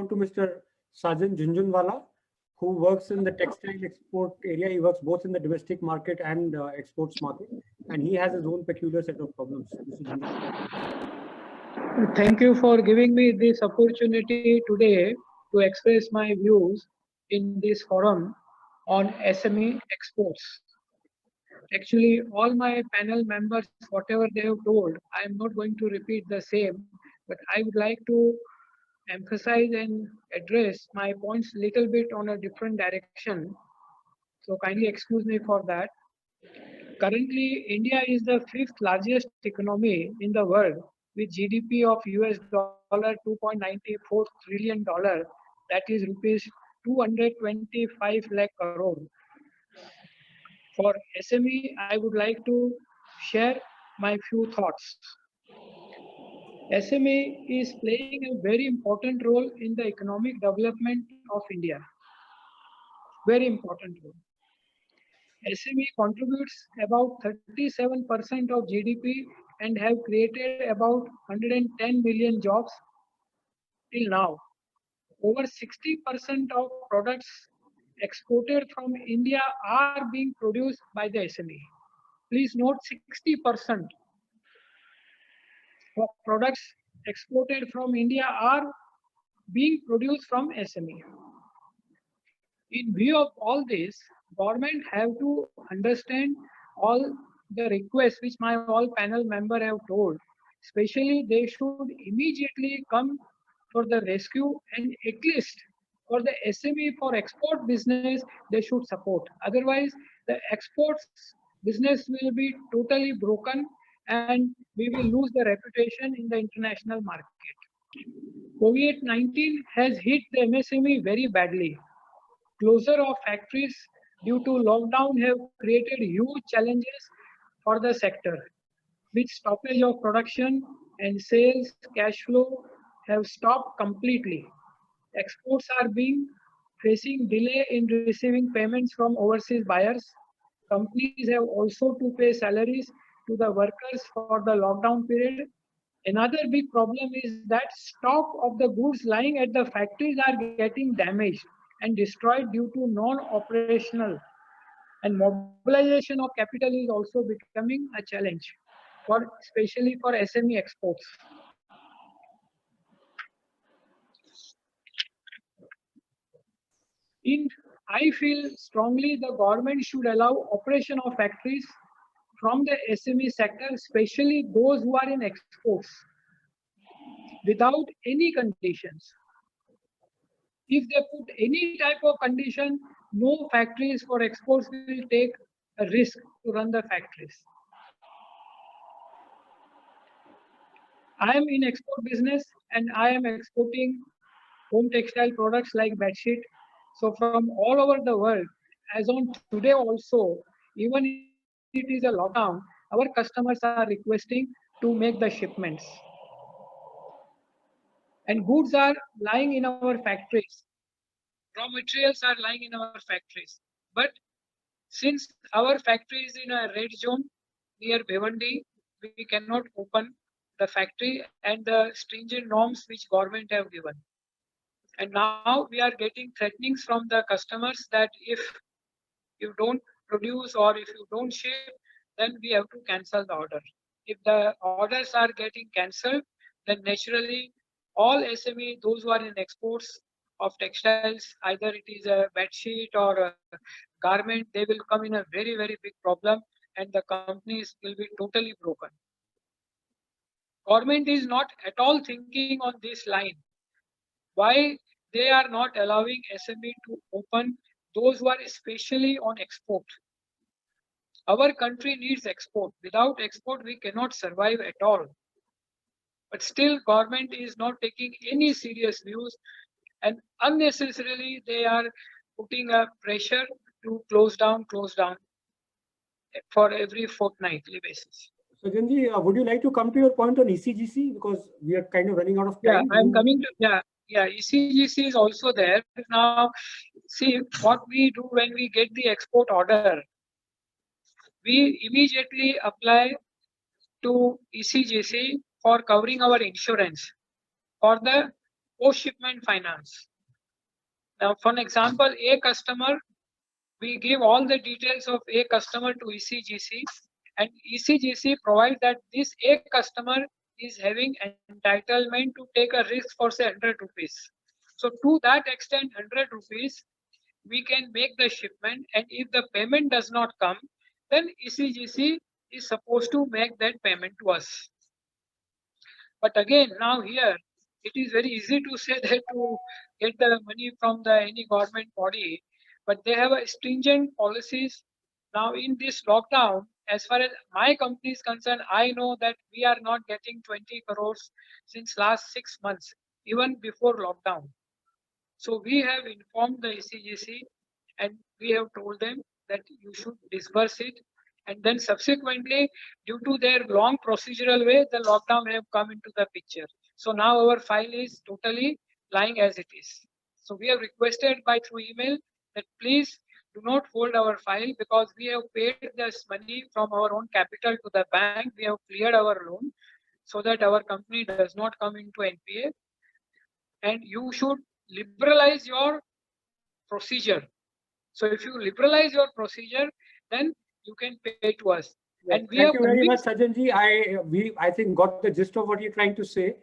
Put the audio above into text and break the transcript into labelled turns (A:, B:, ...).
A: on to Mr. Sajan Junjunwala, who works in the textile export area. He works both in the domestic market and exports market, and he has his own peculiar set of problems. Mr. Junjunwala.
B: Thank you for giving me this opportunity today to express my views in this forum on SME exports. Actually, all my panel members, whatever they have told, I am not going to repeat the same, but I would like to emphasize and address my points little bit on a different direction. So kindly excuse me for that. Currently, India is the fifth largest economy in the world with GDP of US dollar 2.94 trillion dollar, that is rupees 225 lakh crore. For SME, I would like to share my few thoughts. SME is playing a very important role in the economic development of India. Very important role. SME contributes about 37% of GDP and have created about 110 million jobs till now. Over 60% of products exported from India are being produced by the SME. Please note 60% of products exported from India are being produced from SME. In view of all this, government have to understand all the requests which my all panel member have told. Especially they should immediately come for the rescue, and at least for the SME for export business they should support. Otherwise the exports business will be totally broken and we will lose the reputation in the international market. COVID-19 has hit the MSME very badly. Closure of factories due to lockdown have created huge challenges for the sector, with stoppage of production and sales cash flow have stopped completely. Exports are being facing delay in receiving payments from overseas buyers. Companies have also to pay salaries to the workers for the lockdown period. Another big problem is that stock of the goods lying at the factories are getting damaged and destroyed due to non-operational, and mobilization of capital is also becoming a challenge for especially for SME exports. I feel strongly the government should allow operation of factories from the SME sector, especially those who are in exports, without any conditions. If they put any type of condition, no factories for exports will take a risk to run the factories. I am in export business and I am exporting home textile products like bedsheet. So from all over the world, as on today also, even if it is a lockdown, our customers are requesting to make the shipments. And goods are lying in our factories. Raw materials are lying in our factories. But since our factory is in a red zone near Bhiwandi, we cannot open the factory and the stringent norms which government have given. And now we are getting threatenings from the customers that if you don't produce or if you don't ship, then we have to cancel the order. If the orders are getting cancelled, then naturally all SME, those who are in exports of textiles, either it is a bedsheet or a garment, they will come in a very, very big problem and the companies will be totally broken. Government is not at all thinking on this line. Why they are not allowing SME to open, those who are especially on export. Our country needs export. Without export, we cannot survive at all. But still, government is not taking any serious views, and unnecessarily they are putting a pressure to close down for every fortnightly basis.
A: So Janji, would you like to come to your point on ECGC, because we are kind of running out of time?
B: Yeah, I'm coming to ECGC is also there. Now, see what we do when we get the export order. We immediately apply to ECGC for covering our insurance for the post-shipment finance. Now, for an example, a customer, we give all the details of a customer to ECGC, and ECGC provides that this a customer is having entitlement to take a risk for say 100 rupees. So to that extent, 100 rupees, we can make the shipment, and if the payment does not come, then ECGC is supposed to make that payment to us. But again, now here, it is very easy to say that to get the money from the any government body, but they have a stringent policies. Now in this lockdown, as far as my company is concerned, I know that we are not getting 20 crores since last 6 months, even before lockdown. So we have informed the ECGC and we have told them that you should disburse it. And then subsequently, due to their long procedural way, the lockdown have come into the picture. So now our file is totally lying as it is. So we have requested by through email that please do not hold our file, because we have paid this money from our own capital to the bank. We have cleared our loan so that our company does not come into NPA. And you should liberalize your procedure. So if you liberalize your procedure, then you can pay to us. And we
A: Thank
B: have
A: you very much,
B: convinced.
A: Sajanji. I think got the gist of what you're trying to say.